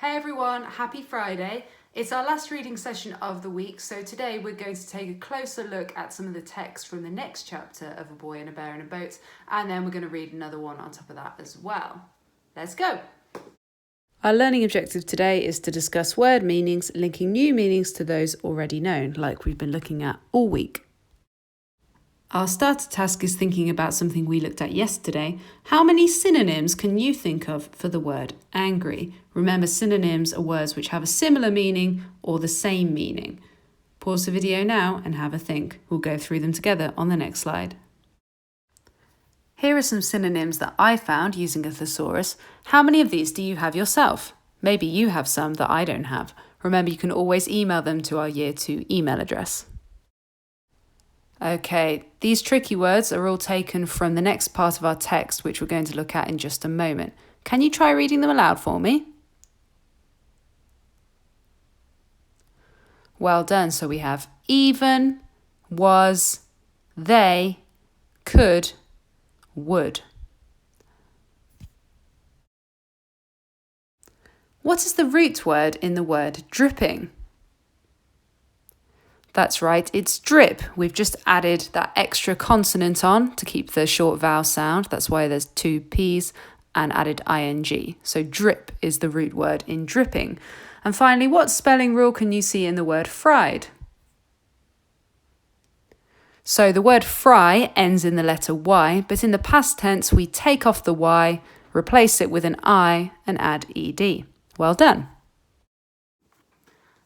Hey everyone, happy Friday. It's our last reading session of the week, so today we're going to take a closer look at some of the text from the next chapter of A Boy and a Bear in a Boat, and then we're going to read another one on top of that as well. Let's go! Our learning objective today is to discuss word meanings, linking new meanings to those already known, like we've been looking at all week. Our starter task is thinking about something we looked at yesterday. How many synonyms can you think of for the word angry? Remember, synonyms are words which have a similar meaning or the same meaning. Pause the video now and have a think. We'll go through them together on the next slide. Here are some synonyms that I found using a thesaurus. How many of these do you have yourself? Maybe you have some that I don't have. Remember, you can always email them to our Year 2 email address. Okay, these tricky words are all taken from the next part of our text, which we're going to look at in just a moment. Can you try reading them aloud for me? Well done. So we have even, was, they, could, would. What is the root word in the word dripping? That's right, it's drip. We've just added that extra consonant on to keep the short vowel sound. That's why there's two P's and added ing. So drip is the root word in dripping. And finally, what spelling rule can you see in the word fried? So the word fry ends in the letter Y, but in the past tense, we take off the Y, replace it with an I and add ed. Well done.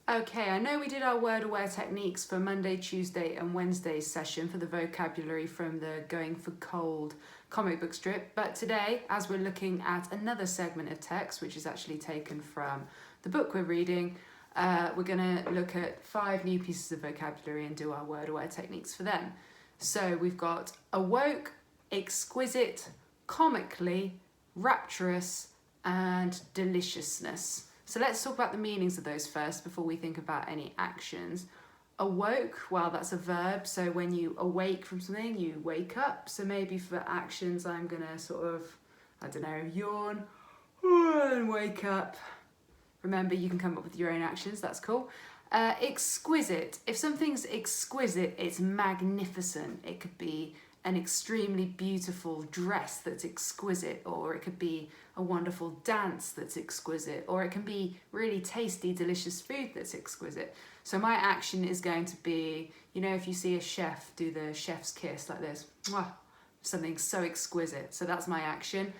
Okay, I know we did our word aware techniques for Monday, Tuesday and Wednesday's session for the vocabulary from the Going for Cold comic book strip, but today, as we're looking at another segment of text, which is actually taken from the book we're reading, we're going to look at 5 new pieces of vocabulary and do our word aware techniques for them. So we've got awoke, exquisite, comically, rapturous and deliciousness. So let's talk about the meanings of those first before we think about any actions. Awoke, well, that's a verb. So when you awake from something, you wake up. So maybe for actions, I'm going to sort of, yawn and wake up. Remember, you can come up with your own actions. That's cool. Exquisite. If something's exquisite, it's magnificent. It could be an extremely beautiful dress that's exquisite, or it could be a wonderful dance that's exquisite, or it can be really tasty, delicious food that's exquisite. So my action is going to be, if you see a chef do the chef's kiss like this, mwah, something so exquisite. So that's my action.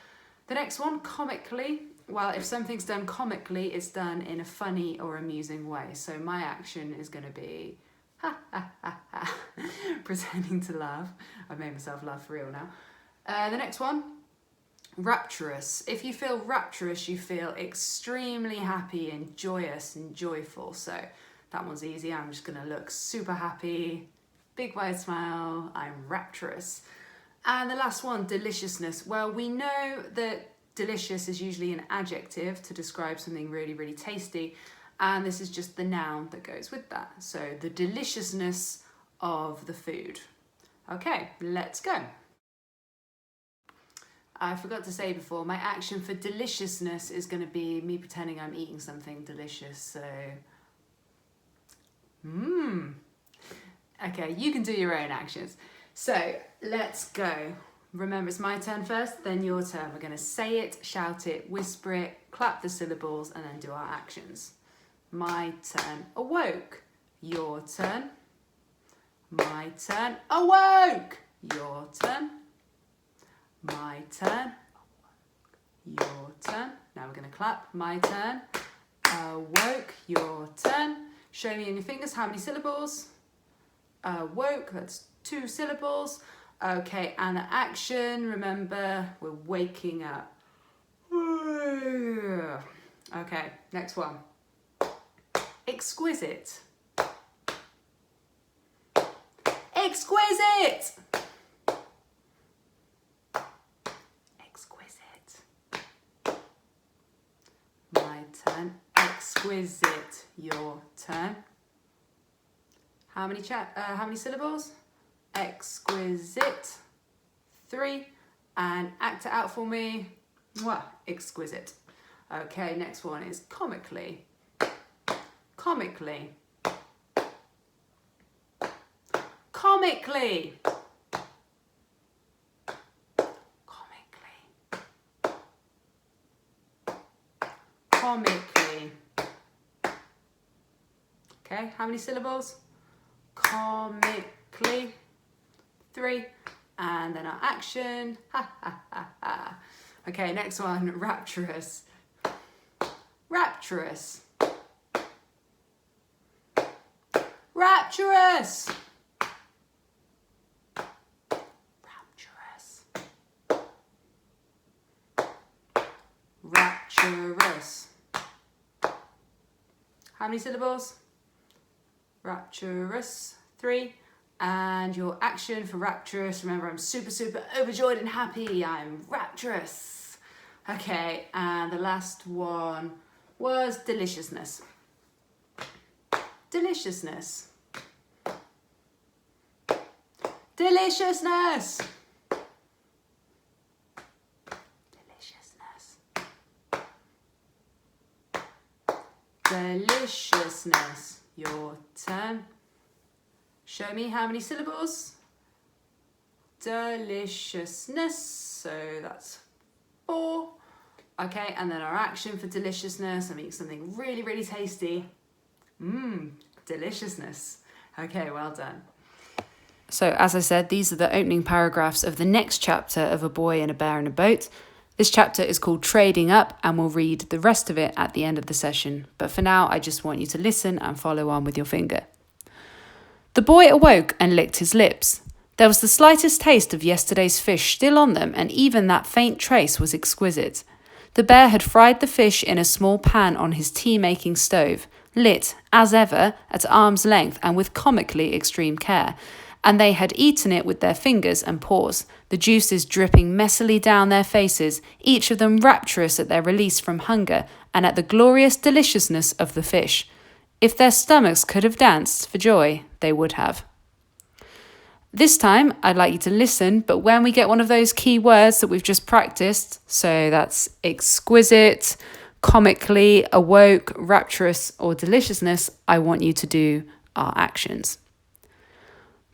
The next one, comically. Well, if something's done comically, it's done in a funny or amusing way. So my action is going to be pretending to laugh. I've made myself laugh for real now. The next one, rapturous. If you feel rapturous, you feel extremely happy and joyous and joyful. So that one's easy. I'm just going to look super happy, big wide smile. I'm rapturous. And the last one, deliciousness. Well, we know that delicious is usually an adjective to describe something really, really tasty. And this is just the noun that goes with that. So the deliciousness of the food. Okay, let's go. I forgot to say before, my action for deliciousness is going to be me pretending I'm eating something delicious. So, Okay, you can do your own actions. So let's go. Remember, it's my turn first, then your turn. We're going to say it, shout it, whisper it, clap the syllables, and then do our actions. My turn, awoke. Your turn. My turn, awoke. Your turn. My turn. Your turn. Now we're going to clap. My turn. Awoke. Your turn. Show me in your fingers how many syllables. Awoke, that's 2 syllables. Okay, and the action, remember, we're waking up. Okay, next one. Exquisite. Exquisite. Exquisite. My turn. Exquisite. Your turn. How many syllables? Exquisite. 3. And act it out for me. Mwah, exquisite. Okay, next one is comically. Comically. Comically. Comically. Comically. Okay, how many syllables? Comically. 3. And then our action. Ha ha ha ha. Okay, next one, rapturous. Rapturous. Rapturous. Rapturous. Rapturous. How many syllables? Rapturous. 3. And your action for rapturous, remember I'm super, super overjoyed and happy. I'm rapturous. Okay, and the last one was deliciousness. Deliciousness. Deliciousness. Deliciousness. Deliciousness. Your turn. Show me how many syllables. Deliciousness. So that's 4. Okay, and then our action for deliciousness. I make something really, really tasty. Deliciousness. Okay, well done. So as I said, these are the opening paragraphs of the next chapter of A Boy and a Bear in a Boat. This chapter is called Trading Up, and we'll read the rest of it at the end of the session. But for now, I just want you to listen and follow on with your finger. The boy awoke and licked his lips. There was the slightest taste of yesterday's fish still on them, and even that faint trace was exquisite. The bear had fried the fish in a small pan on his tea-making stove, lit, as ever, at arm's length and with comically extreme care, and they had eaten it with their fingers and paws, the juices dripping messily down their faces, each of them rapturous at their release from hunger and at the glorious deliciousness of the fish. If their stomachs could have danced for joy, they would have. This time, I'd like you to listen, but when we get one of those key words that we've just practiced, so that's exquisite, comically, awoke, rapturous, or deliciousness, I want you to do our actions.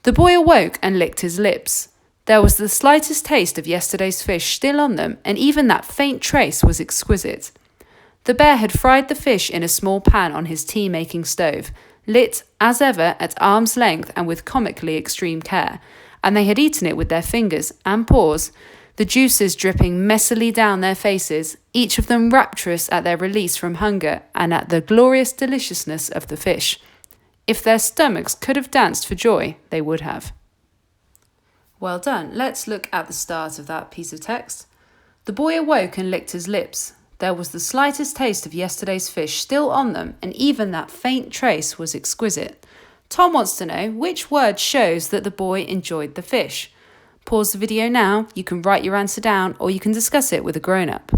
The boy awoke and licked his lips. There was the slightest taste of yesterday's fish still on them, and even that faint trace was exquisite. The bear had fried the fish in a small pan on his tea-making stove, lit, as ever, at arm's length and with comically extreme care, and they had eaten it with their fingers and paws, the juices dripping messily down their faces, each of them rapturous at their release from hunger and at the glorious deliciousness of the fish. If their stomachs could have danced for joy, they would have. Well done. Let's look at the start of that piece of text. The boy awoke and licked his lips. There was the slightest taste of yesterday's fish still on them, and even that faint trace was exquisite. Tom wants to know which word shows that the boy enjoyed the fish. Pause the video now. You can write your answer down, or you can discuss it with a grown-up.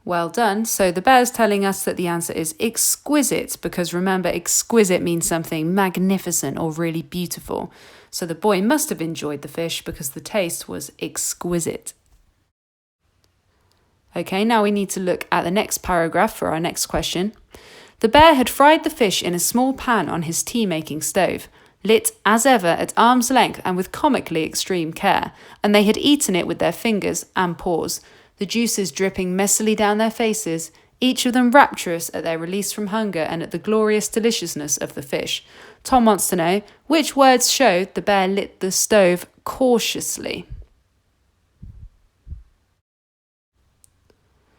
Well done. So the bear's telling us that the answer is exquisite, because remember, exquisite means something magnificent or really beautiful. So the boy must have enjoyed the fish because the taste was exquisite. Okay, now we need to look at the next paragraph for our next question. The bear had fried the fish in a small pan on his tea-making stove, lit as ever at arm's length and with comically extreme care, and they had eaten it with their fingers and paws, the juices dripping messily down their faces, each of them rapturous at their release from hunger and at the glorious deliciousness of the fish. Tom wants to know which words showed the bear lit the stove cautiously.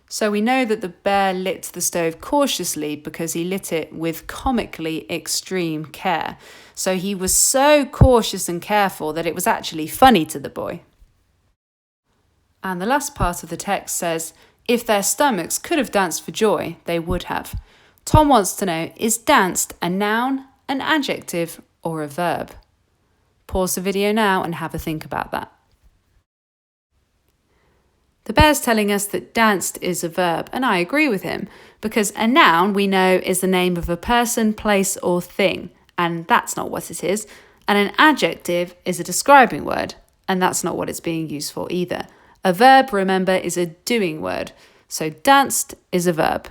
So we know that the bear lit the stove cautiously because he lit it with comically extreme care. So he was so cautious and careful that it was actually funny to the boy. And the last part of the text says, if their stomachs could have danced for joy, they would have. Tom wants to know, is danced a noun, an adjective, or a verb? Pause the video now and have a think about that. The bear's telling us that danced is a verb, and I agree with him, because a noun we know is the name of a person, place, or thing, and that's not what it is. And an adjective is a describing word, and that's not what it's being used for either. A verb, remember, is a doing word. So danced is a verb.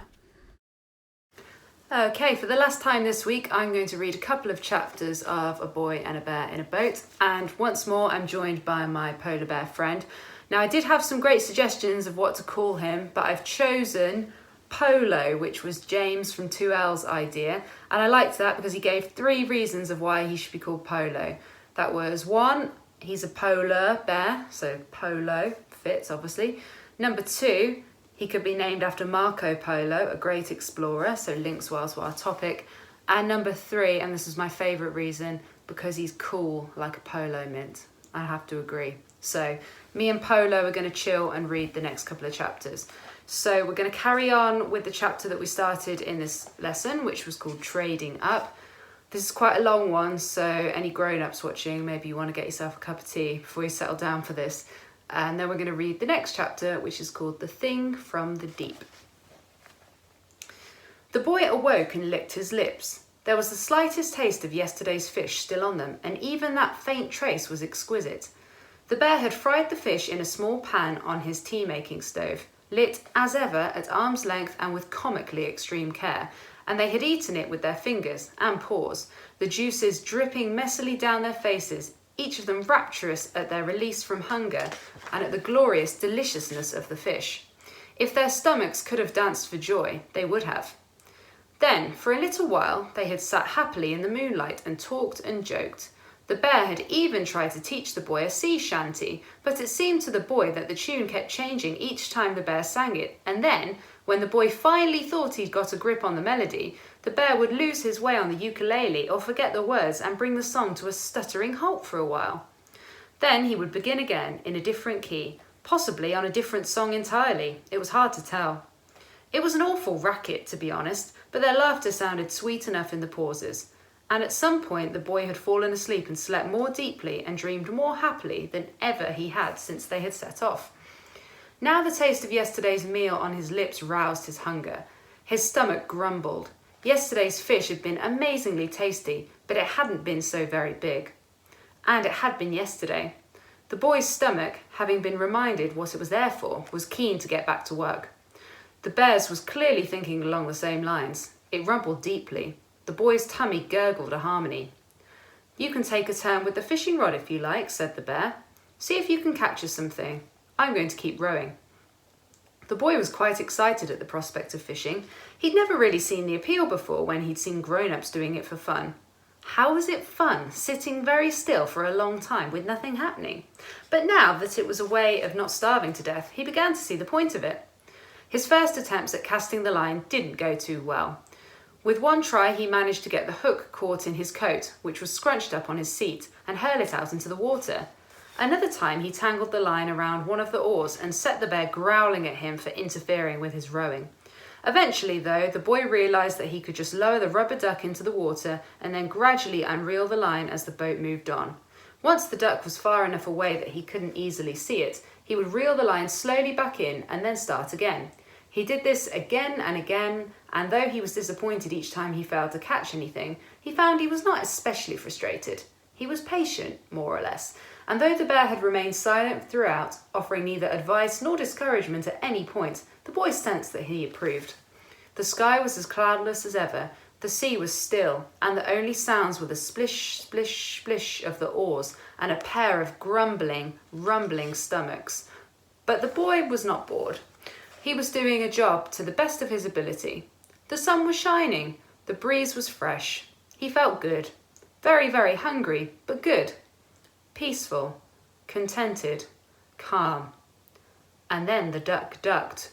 Okay, for the last time this week, I'm going to read a couple of chapters of A Boy and a Bear in a Boat. And once more, I'm joined by my polar bear friend. Now, I did have some great suggestions of what to call him, but I've chosen Polo, which was James from 2L's idea. And I liked that because he gave 3 reasons of why he should be called Polo. That was 1, he's a polar bear, so Polo fits, obviously. Number 2, he could be named after Marco Polo, a great explorer, so links well to our topic. And number 3, and this is my favourite reason, because he's cool like a polo mint. I have to agree. So me and Polo are going to chill and read the next couple of chapters. So we're going to carry on with the chapter that we started in this lesson, which was called Trading Up. This is quite a long one, so any grown-ups watching, maybe you want to get yourself a cup of tea before you settle down for this. And then we're going to read the next chapter, which is called The Thing from the Deep. The boy awoke and licked his lips. There was the slightest taste of yesterday's fish still on them, and even that faint trace was exquisite. The bear had fried the fish in a small pan on his tea-making stove, lit as ever at arm's length and with comically extreme care, and they had eaten it with their fingers and paws, the juices dripping messily down their faces, each of them rapturous at their release from hunger and at the glorious deliciousness of the fish. If their stomachs could have danced for joy, they would have. Then, for a little while, they had sat happily in the moonlight and talked and joked. The bear had even tried to teach the boy a sea shanty, but it seemed to the boy that the tune kept changing each time the bear sang it, and then, when the boy finally thought he'd got a grip on the melody, the bear would lose his way on the ukulele or forget the words and bring the song to a stuttering halt for a while. Then he would begin again in a different key, possibly on a different song entirely. It was hard to tell. It was an awful racket, to be honest, but their laughter sounded sweet enough in the pauses. And at some point the boy had fallen asleep and slept more deeply and dreamed more happily than ever he had since they had set off. Now the taste of yesterday's meal on his lips roused his hunger. His stomach grumbled. Yesterday's fish had been amazingly tasty, but it hadn't been so very big. And it had been yesterday. The boy's stomach, having been reminded what it was there for, was keen to get back to work. The bear's was clearly thinking along the same lines. It rumbled deeply. The boy's tummy gurgled a harmony. "You can take a turn with the fishing rod if you like," said the bear. "See if you can catch us something. I'm going to keep rowing." The boy was quite excited at the prospect of fishing. He'd never really seen the appeal before when he'd seen grown-ups doing it for fun. How was it fun, sitting very still for a long time with nothing happening? But now that it was a way of not starving to death, he began to see the point of it. His first attempts at casting the line didn't go too well. With one try, he managed to get the hook caught in his coat, which was scrunched up on his seat, and hurl it out into the water. Another time, he tangled the line around one of the oars and set the bear growling at him for interfering with his rowing. Eventually, though, the boy realised that he could just lower the rubber duck into the water and then gradually unreel the line as the boat moved on. Once the duck was far enough away that he couldn't easily see it, he would reel the line slowly back in and then start again. He did this again and again, and though he was disappointed each time he failed to catch anything, he found he was not especially frustrated. He was patient, more or less, and though the bear had remained silent throughout, offering neither advice nor discouragement at any point, the boy sensed that he approved. The sky was as cloudless as ever, the sea was still, and the only sounds were the splish, splish, splish of the oars and a pair of grumbling, rumbling stomachs. But the boy was not bored. He was doing a job to the best of his ability. The sun was shining, the breeze was fresh. He felt good. Very, very hungry, but good. Peaceful, contented, calm. And then the duck ducked.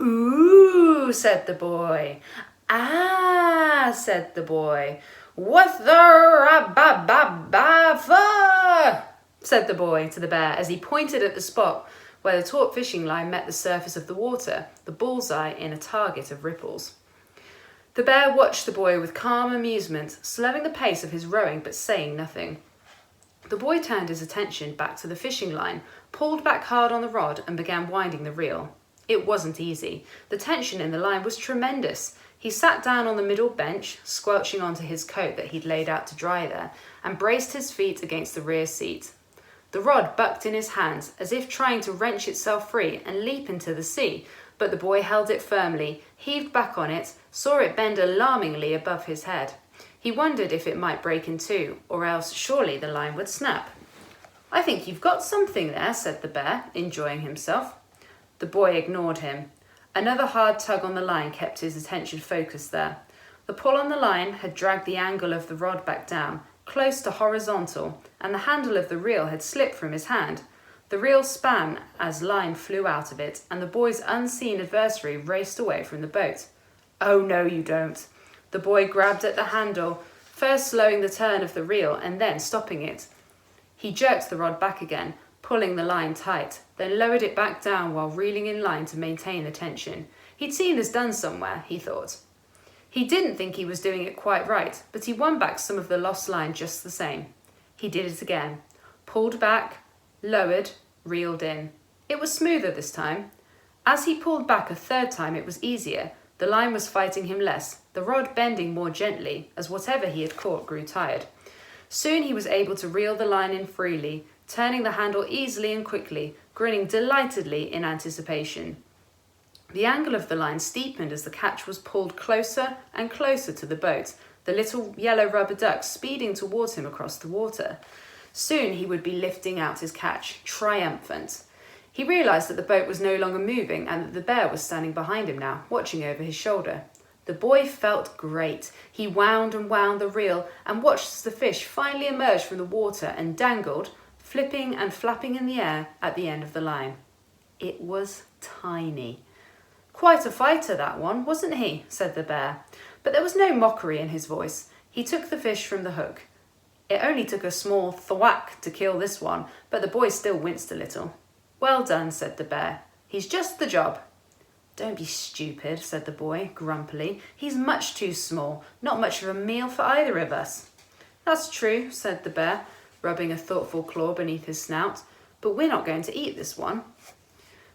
"Ooh," said the boy. "Ah," said the boy. "What the ra-ba-ba-ba-fa?" said the boy to the bear as he pointed at the spot where the taut fishing line met the surface of the water, the bullseye in a target of ripples. The bear watched the boy with calm amusement, slowing the pace of his rowing but saying nothing. The boy turned his attention back to the fishing line, pulled back hard on the rod and began winding the reel. It wasn't easy. The tension in the line was tremendous. He sat down on the middle bench, squelching onto his coat that he'd laid out to dry there, and braced his feet against the rear seat. The rod bucked in his hands, as if trying to wrench itself free and leap into the sea, But the boy held it firmly, heaved back on it, saw it bend alarmingly above his head. He wondered if it might break in two, or else surely the line would snap. "I think you've got something there," said the bear, enjoying himself. The boy ignored him. Another hard tug on the line kept his attention focused there. The pull on the line had dragged the angle of the rod back down, close to horizontal, and the handle of the reel had slipped from his hand. The reel span as line flew out of it, and the boy's unseen adversary raced away from the boat. "Oh, no, you don't." The boy grabbed at the handle, first slowing the turn of the reel and then stopping it. He jerked the rod back again, pulling the line tight, then lowered it back down while reeling in line to maintain the tension. He'd seen this done somewhere, he thought. He didn't think he was doing it quite right, but he won back some of the lost line just the same. He did it again. Pulled back, lowered, reeled in. It was smoother this time. As he pulled back a third time, it was easier. The line was fighting him less, the rod bending more gently as whatever he had caught grew tired. Soon he was able to reel the line in freely, turning the handle easily and quickly, grinning delightedly in anticipation. The angle of the line steepened as the catch was pulled closer and closer to the boat, the little yellow rubber duck speeding towards him across the water. Soon he would be lifting out his catch, triumphant. He realised that the boat was no longer moving and that the bear was standing behind him now, watching over his shoulder. The boy felt great. He wound and wound the reel and watched as the fish finally emerged from the water and dangled, flipping and flapping in the air at the end of the line. It was tiny. "Quite a fighter, that one, wasn't he?" said the bear. But there was no mockery in his voice. He took the fish from the hook. It only took a small thwack to kill this one, but the boy still winced a little. "Well done," said the bear. "He's just the job." "Don't be stupid," said the boy grumpily. "He's much too small, not much of a meal for either of us." "That's true," said the bear, rubbing a thoughtful claw beneath his snout, "but we're not going to eat this one."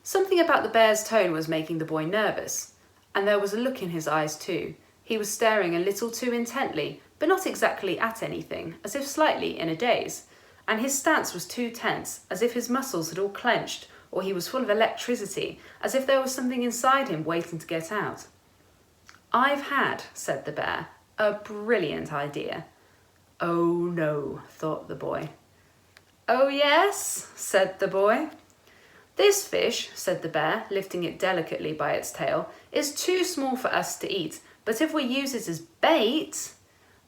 Something about the bear's tone was making the boy nervous, and there was a look in his eyes too. He was staring a little too intently, but not exactly at anything, as if slightly in a daze, and his stance was too tense, as if his muscles had all clenched, or he was full of electricity, as if there was something inside him waiting to get out. "I've had," said the bear, "a brilliant idea." "Oh no," thought the boy. "Oh yes," said the boy. "This fish," said the bear, lifting it delicately by its tail, "is too small for us to eat, but if we use it as bait—"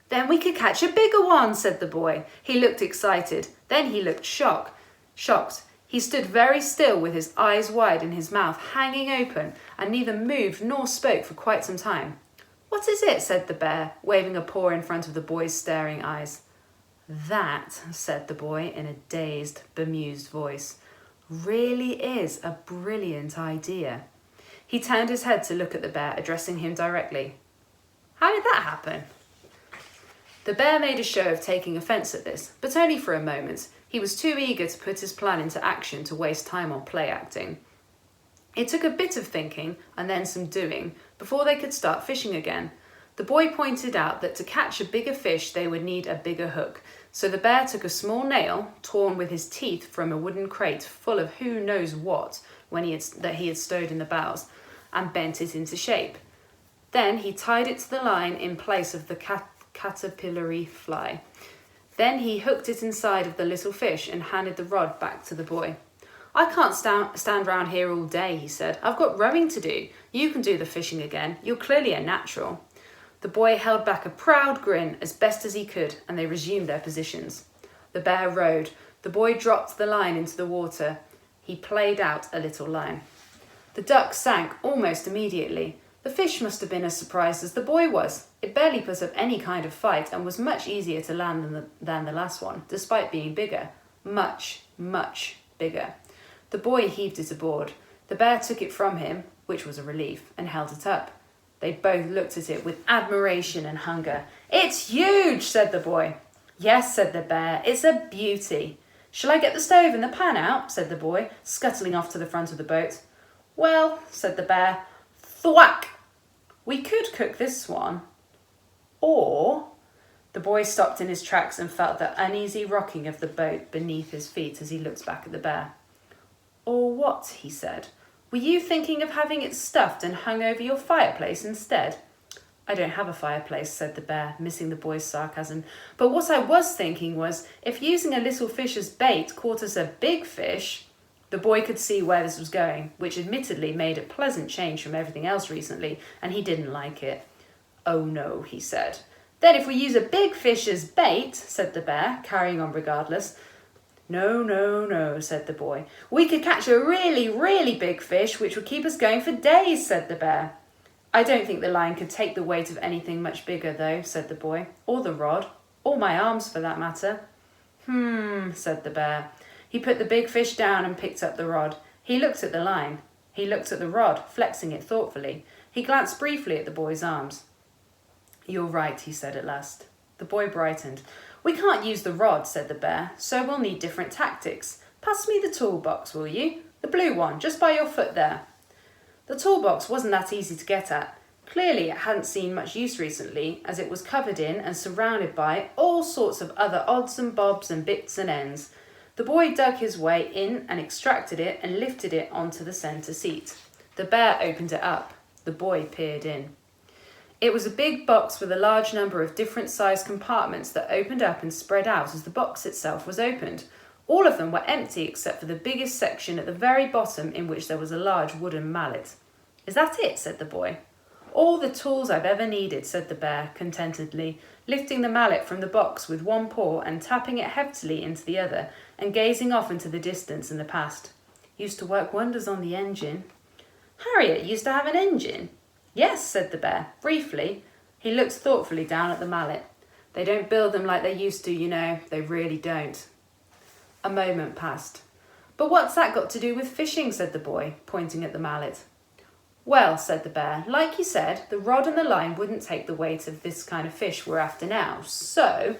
"Then we could catch a bigger one," said the boy. He looked excited, then he looked shocked. He stood very still with his eyes wide and his mouth hanging open, and neither moved nor spoke for quite some time. "What is it?" said the bear, waving a paw in front of the boy's staring eyes. "That," said the boy in a dazed, bemused voice, "really is a brilliant idea." He turned his head to look at the bear, addressing him directly. "How did that happen?" The bear made a show of taking offence at this, but only for a moment. He was too eager to put his plan into action to waste time on play acting. It took a bit of thinking and then some doing before they could start fishing again. The boy pointed out that to catch a bigger fish they would need a bigger hook, so the bear took a small nail, torn with his teeth from a wooden crate full of who knows what that he had stowed in the bows, and bent it into shape. Then he tied it to the line in place of the caterpillary fly. Then he hooked it inside of the little fish and handed the rod back to the boy. "I can't stand round here all day," he said. "I've got rowing to do. You can do the fishing again. You're clearly a natural." The boy held back a proud grin as best as he could, and they resumed their positions. The bear rowed. The boy dropped the line into the water. He played out a little line. The duck sank almost immediately. The fish must have been as surprised as the boy was. It barely put up any kind of fight and was much easier to land than the last one, despite being bigger. Much, much bigger. The boy heaved it aboard. The bear took it from him, which was a relief, and held it up. They both looked at it with admiration and hunger. "It's huge," said the boy. "Yes," said the bear, "it's a beauty." "Shall I get the stove and the pan out?" said the boy, scuttling off to the front of the boat. "Well," said the bear, thwack! "We could cook this one. Or—" The boy stopped in his tracks and felt the uneasy rocking of the boat beneath his feet as he looked back at the bear. "Or what?" he said. Were you thinking of having it stuffed and hung over your fireplace instead? I don't have a fireplace, said the bear, missing the boy's sarcasm. But what I was thinking was, if using a little fish as bait caught us a big fish... The boy could see where this was going, which admittedly made a pleasant change from everything else recently, and he didn't like it. Oh no, he said. Then if we use a big fish as bait, said the bear, carrying on regardless. No, no, no, said the boy. We could catch a really, really big fish, which would keep us going for days, said the bear. I don't think the line could take the weight of anything much bigger, though, said the boy. Or the rod. Or my arms, for that matter. Said the bear. He put the big fish down and picked up the rod. He looked at the line. He looked at the rod, flexing it thoughtfully. He glanced briefly at the boy's arms. You're right, he said at last. The boy brightened. We can't use the rod, said the bear, so we'll need different tactics. Pass me the toolbox, will you? The blue one, just by your foot there. The toolbox wasn't that easy to get at. Clearly it hadn't seen much use recently, as it was covered in and surrounded by all sorts of other odds and bobs and bits and ends. The boy dug his way in and extracted it and lifted it onto the centre seat. The bear opened it up. The boy peered in. It was a big box with a large number of different sized compartments that opened up and spread out as the box itself was opened. All of them were empty except for the biggest section at the very bottom, in which there was a large wooden mallet. Is that it? Said the boy. All the tools I've ever needed, said the bear contentedly, lifting the mallet from the box with one paw and tapping it heftily into the other, and gazing off into the distance and the past. Used to work wonders on the engine. Harriet used to have an engine? Yes, said the bear, briefly. He looked thoughtfully down at the mallet. They don't build them like they used to, you know. They really don't. A moment passed. But what's that got to do with fishing, said the boy, pointing at the mallet. Well, said the bear, like you said, the rod and the line wouldn't take the weight of this kind of fish we're after now, so...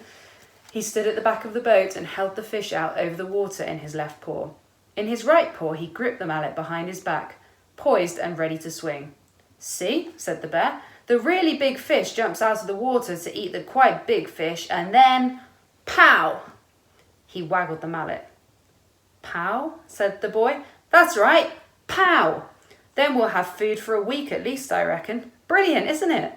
He stood at the back of the boat and held the fish out over the water in his left paw. In his right paw, he gripped the mallet behind his back, poised and ready to swing. See, said the bear, the really big fish jumps out of the water to eat the quite big fish, and then... Pow! He waggled the mallet. Pow? Said the boy. That's right, pow! Then we'll have food for a week at least, I reckon. Brilliant, isn't it?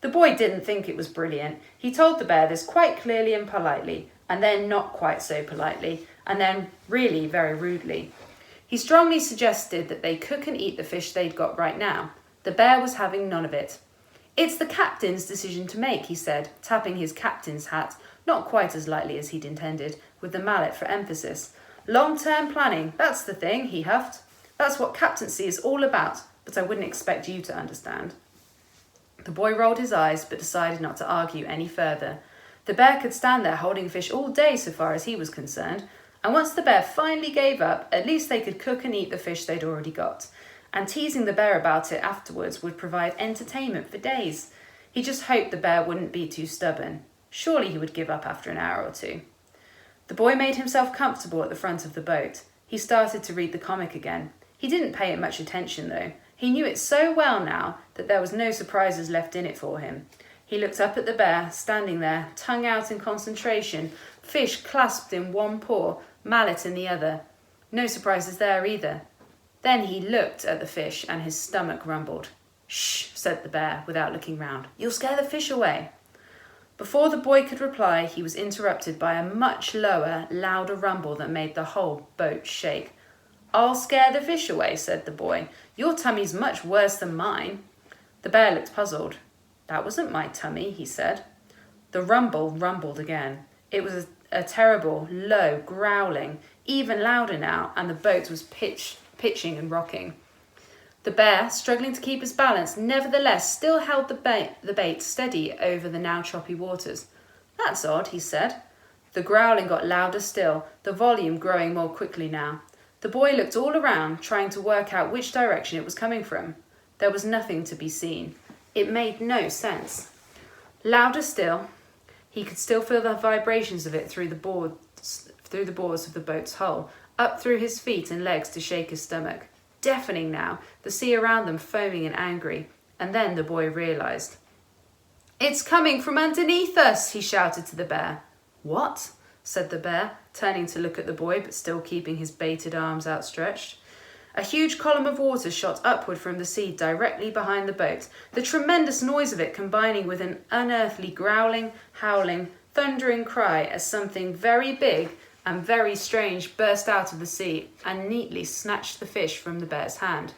The boy didn't think it was brilliant. He told the bear this quite clearly and politely, and then not quite so politely, and then really very rudely. He strongly suggested that they cook and eat the fish they'd got right now. The bear was having none of it. It's the captain's decision to make, he said, tapping his captain's hat, not quite as lightly as he'd intended, with the mallet for emphasis. Long-term planning, that's the thing, he huffed. That's what captaincy is all about, but I wouldn't expect you to understand. The boy rolled his eyes, but decided not to argue any further. The bear could stand there holding fish all day so far as he was concerned, and once the bear finally gave up, at least they could cook and eat the fish they'd already got. And teasing the bear about it afterwards would provide entertainment for days. He just hoped the bear wouldn't be too stubborn. Surely he would give up after an hour or two. The boy made himself comfortable at the front of the boat. He started to read the comic again. He didn't pay it much attention, though. He knew it so well now that there was no surprises left in it for him. He looked up at the bear, standing there, tongue out in concentration, fish clasped in one paw, mallet in the other. No surprises there either. Then he looked at the fish and his stomach rumbled. Shh, said the bear without looking round. You'll scare the fish away. Before the boy could reply, he was interrupted by a much lower, louder rumble that made the whole boat shake. I'll scare the fish away, said the boy. Your tummy's much worse than mine. The bear looked puzzled. That wasn't my tummy, he said. The rumble rumbled again. It was a terrible, low growling, even louder now, and the boat was pitching and rocking. The bear, struggling to keep his balance, nevertheless still held the bait steady over the now choppy waters. That's odd, he said. The growling got louder still, the volume growing more quickly now. The boy looked all around, trying to work out which direction it was coming from. There was nothing to be seen. It made no sense. Louder still, he could still feel the vibrations of it through the boards of the boat's hull, up through his feet and legs to shake his stomach. Deafening now, the sea around them foaming and angry. And then the boy realised. It's coming from underneath us, he shouted to the bear. What? Said the bear, turning to look at the boy, but still keeping his baited arms outstretched. A huge column of water shot upward from the sea directly behind the boat, the tremendous noise of it combining with an unearthly growling, howling, thundering cry as something very big and very strange burst out of the sea and neatly snatched the fish from the bear's hand.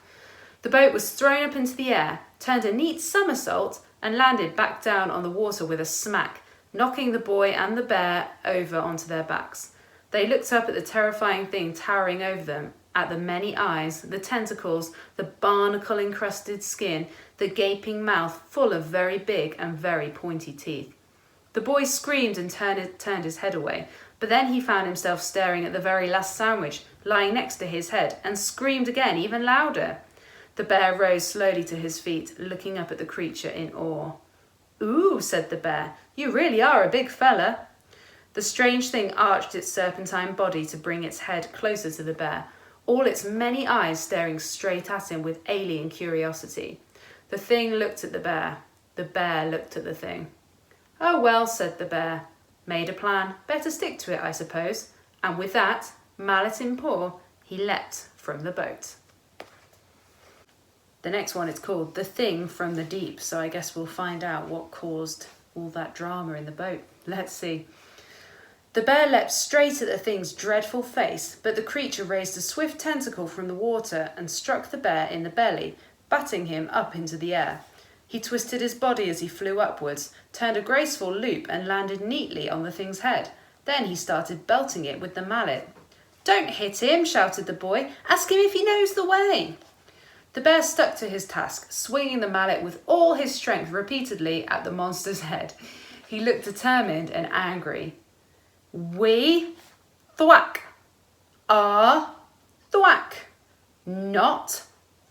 The boat was thrown up into the air, turned a neat somersault, and landed back down on the water with a smack, knocking the boy and the bear over onto their backs. They looked up at the terrifying thing towering over them, at the many eyes, the tentacles, the barnacle-encrusted skin, the gaping mouth full of very big and very pointy teeth. The boy screamed and turned his head away, but then he found himself staring at the very last sandwich lying next to his head and screamed again, even louder. The bear rose slowly to his feet, looking up at the creature in awe. "Ooh," said the bear, "you really are a big fella." The strange thing arched its serpentine body to bring its head closer to the bear, all its many eyes staring straight at him with alien curiosity. The thing looked at the bear looked at the thing. "Oh well," said the bear. "Made a plan, better stick to it, I suppose." And with that, mallet in paw, he leapt from the boat. The next one is called The Thing from the Deep, so I guess we'll find out what caused all that drama in the boat. Let's see. The bear leapt straight at the thing's dreadful face, but the creature raised a swift tentacle from the water and struck the bear in the belly, batting him up into the air. He twisted his body as he flew upwards, turned a graceful loop and landed neatly on the thing's head. Then he started belting it with the mallet. "Don't hit him," shouted the boy. "Ask him if he knows the way." The bear stuck to his task, swinging the mallet with all his strength repeatedly at the monster's head. He looked determined and angry. "We, thwack, are, thwack, not,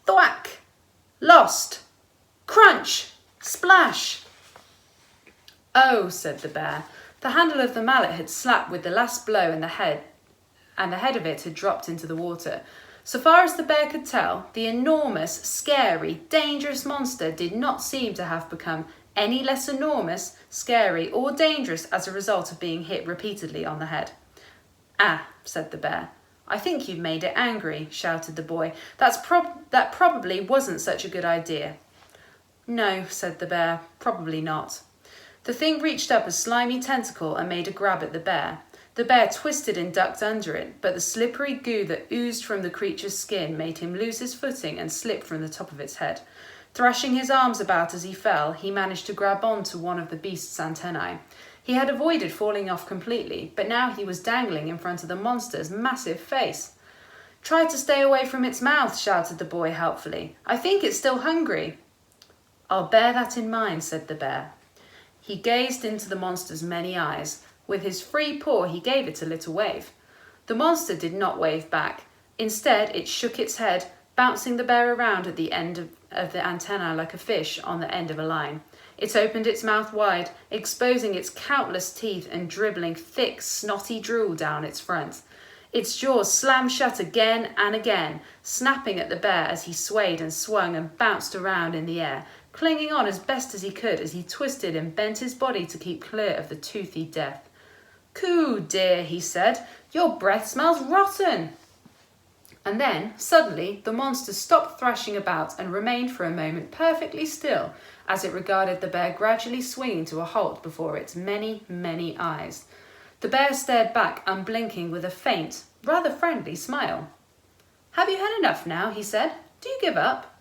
thwack, lost, crunch, splash." "Oh," said the bear. The handle of the mallet had slapped with the last blow and the head of it had dropped into the water. So far as the bear could tell, the enormous, scary, dangerous monster did not seem to have become any less enormous, scary, or dangerous as a result of being hit repeatedly on the head. "Ah," said the bear. "I think you've made it angry," shouted the boy. That probably wasn't such a good idea." "No," said the bear, "probably not." The thing reached up a slimy tentacle and made a grab at the bear. The bear twisted and ducked under it, but the slippery goo that oozed from the creature's skin made him lose his footing and slip from the top of its head. Thrashing his arms about as he fell, he managed to grab on to one of the beast's antennae. He had avoided falling off completely, but now he was dangling in front of the monster's massive face. "Try to stay away from its mouth," shouted the boy helpfully. "I think it's still hungry." "I'll bear that in mind," said the bear. He gazed into the monster's many eyes. With his free paw, he gave it a little wave. The monster did not wave back. Instead, it shook its head, bouncing the bear around at the end of the antenna like a fish on the end of a line. It opened its mouth wide, exposing its countless teeth and dribbling thick, snotty drool down its front. Its jaws slammed shut again and again, snapping at the bear as he swayed and swung and bounced around in the air, clinging on as best as he could as he twisted and bent his body to keep clear of the toothy death. "Coo, dear," he said. "Your breath smells rotten." And then, suddenly, the monster stopped thrashing about and remained for a moment perfectly still as it regarded the bear gradually swinging to a halt before its many, many eyes. The bear stared back, unblinking, with a faint, rather friendly smile. "Have you had enough now?" he said. "Do you give up?"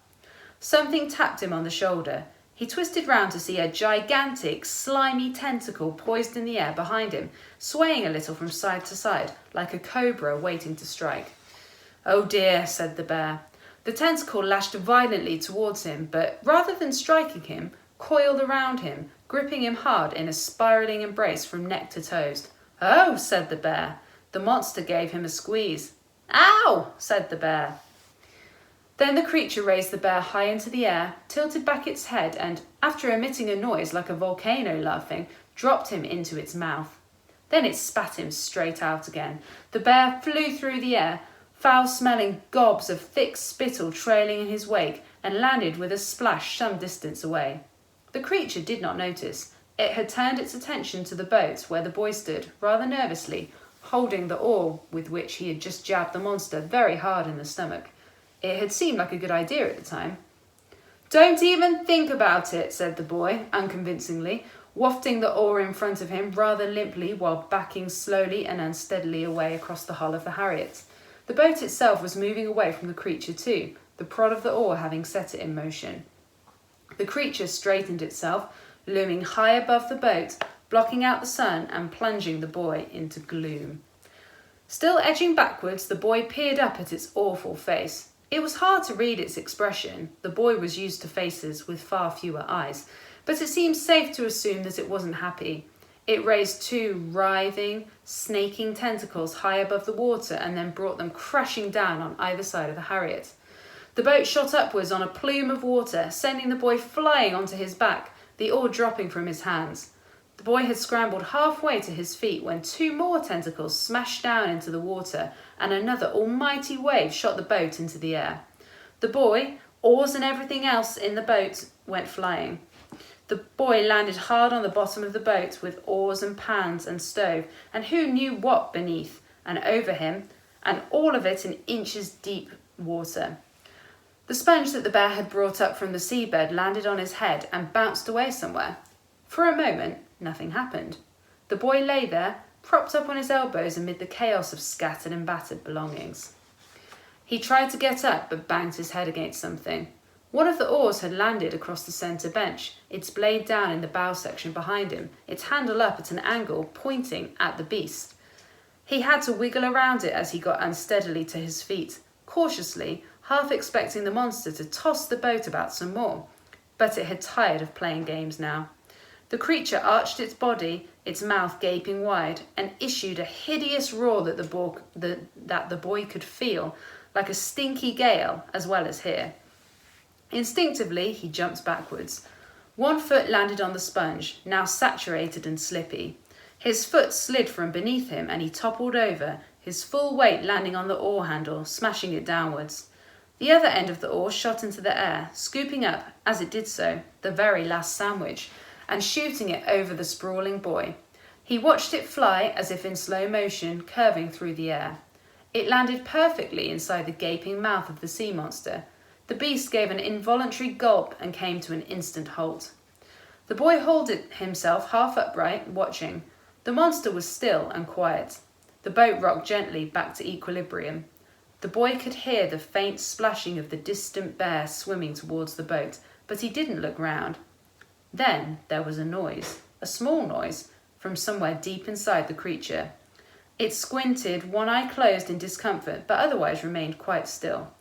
Something tapped him on the shoulder. He twisted round to see a gigantic, slimy tentacle poised in the air behind him, swaying a little from side to side, like a cobra waiting to strike. "Oh dear," said the bear. The tentacle lashed violently towards him, but rather than striking him, coiled around him, gripping him hard in a spiralling embrace from neck to toes. "Oh," said the bear. The monster gave him a squeeze. "Ow!" said the bear. Then the creature raised the bear high into the air, tilted back its head and, after emitting a noise like a volcano laughing, dropped him into its mouth. Then it spat him straight out again. The bear flew through the air, foul-smelling gobs of thick spittle trailing in his wake, and landed with a splash some distance away. The creature did not notice. It had turned its attention to the boat where the boy stood, rather nervously, holding the oar with which he had just jabbed the monster very hard in the stomach. It had seemed like a good idea at the time. "Don't even think about it," said the boy, unconvincingly, wafting the oar in front of him rather limply while backing slowly and unsteadily away across the hull of the Harriet. The boat itself was moving away from the creature too, the prod of the oar having set it in motion. The creature straightened itself, looming high above the boat, blocking out the sun and plunging the boy into gloom. Still edging backwards, the boy peered up at its awful face. It was hard to read its expression. The boy was used to faces with far fewer eyes, but it seemed safe to assume that it wasn't happy. It raised two writhing, snaking tentacles high above the water and then brought them crashing down on either side of the Harriet. The boat shot upwards on a plume of water, sending the boy flying onto his back, the oar dropping from his hands. The boy had scrambled halfway to his feet when two more tentacles smashed down into the water and another almighty wave shot the boat into the air. The boy, oars and everything else in the boat, went flying. The boy landed hard on the bottom of the boat with oars and pans and stove and who knew what beneath and over him, and all of it in inches deep water. The sponge that the bear had brought up from the seabed landed on his head and bounced away somewhere. For a moment, nothing happened. The boy lay there, propped up on his elbows amid the chaos of scattered and battered belongings. He tried to get up but banged his head against something. One of the oars had landed across the centre bench, its blade down in the bow section behind him, its handle up at an angle pointing at the beast. He had to wiggle around it as he got unsteadily to his feet, cautiously, half expecting the monster to toss the boat about some more. But it had tired of playing games now. The creature arched its body, its mouth gaping wide, and issued a hideous roar that the boy could feel, like a stinky gale as well as hear. Instinctively, he jumped backwards. One foot landed on the sponge, now saturated and slippy. His foot slid from beneath him and he toppled over, his full weight landing on the oar handle, smashing it downwards. The other end of the oar shot into the air, scooping up, as it did so, the very last sandwich, and shooting it over the sprawling boy. He watched it fly as if in slow motion, curving through the air. It landed perfectly inside the gaping mouth of the sea monster. The beast gave an involuntary gulp and came to an instant halt. The boy hauled himself half upright, watching. The monster was still and quiet. The boat rocked gently back to equilibrium. The boy could hear the faint splashing of the distant bear swimming towards the boat, but he didn't look round. Then there was a noise, a small noise, from somewhere deep inside the creature. It squinted, one eye closed in discomfort, but otherwise remained quite still.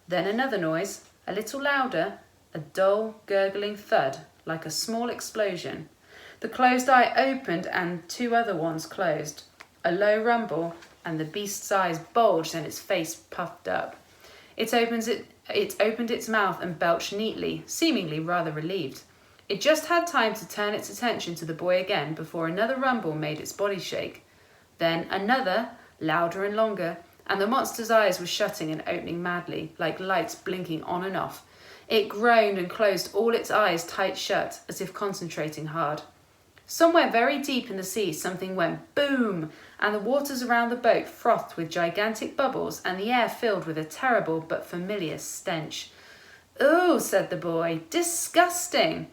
Then another noise, a little louder, a dull, gurgling thud, like a small explosion. The closed eye opened and two other ones closed. A low rumble, and the beast's eyes bulged and its face puffed up. It opened its mouth and belched neatly, seemingly rather relieved. It just had time to turn its attention to the boy again before another rumble made its body shake. Then another, louder and longer, and the monster's eyes were shutting and opening madly, like lights blinking on and off. It groaned and closed all its eyes tight shut, as if concentrating hard. Somewhere very deep in the sea, something went boom, and the waters around the boat frothed with gigantic bubbles, and the air filled with a terrible but familiar stench. "Ooh," said the boy, "disgusting."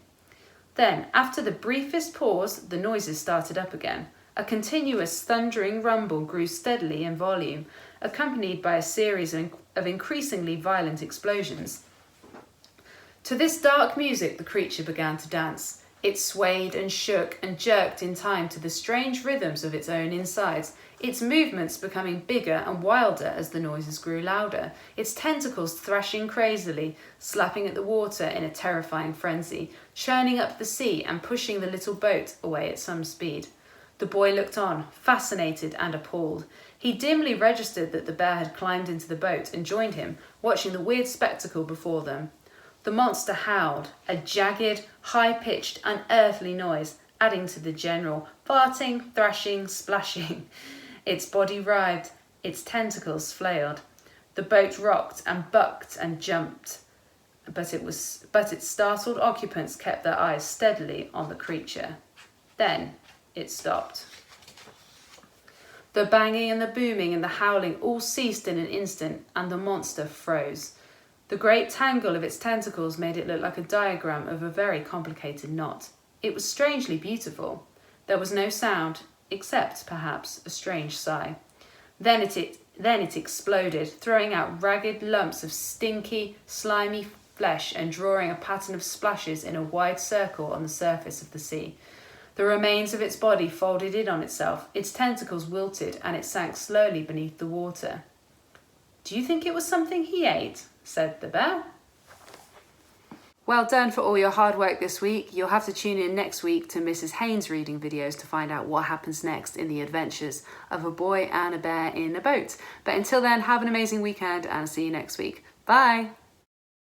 Then, after the briefest pause, the noises started up again. A continuous thundering rumble grew steadily in volume, accompanied by a series of increasingly violent explosions. To this dark music, the creature began to dance. It swayed and shook and jerked in time to the strange rhythms of its own insides, its movements becoming bigger and wilder as the noises grew louder, its tentacles thrashing crazily, slapping at the water in a terrifying frenzy, churning up the sea and pushing the little boat away at some speed. The boy looked on, fascinated and appalled. He dimly registered that the bear had climbed into the boat and joined him, watching the weird spectacle before them. The monster howled, a jagged, high-pitched, unearthly noise, adding to the general farting, thrashing, splashing. Its body writhed, its tentacles flailed. The boat rocked and bucked and jumped, but its startled occupants kept their eyes steadily on the creature. Then it stopped. The banging and the booming and the howling all ceased in an instant, and the monster froze. The great tangle of its tentacles made it look like a diagram of a very complicated knot. It was strangely beautiful. There was no sound, except, perhaps, a strange sigh. Then it exploded, throwing out ragged lumps of stinky, slimy flesh and drawing a pattern of splashes in a wide circle on the surface of the sea. The remains of its body folded in on itself, its tentacles wilted, and it sank slowly beneath the water. "Do you think it was something he ate?" said the bear. Well done for all your hard work this week. You'll have to tune in next week to Mrs. Haynes' reading videos to find out what happens next in the adventures of a boy and a bear in a boat. But until then, have an amazing weekend and see you next week. Bye!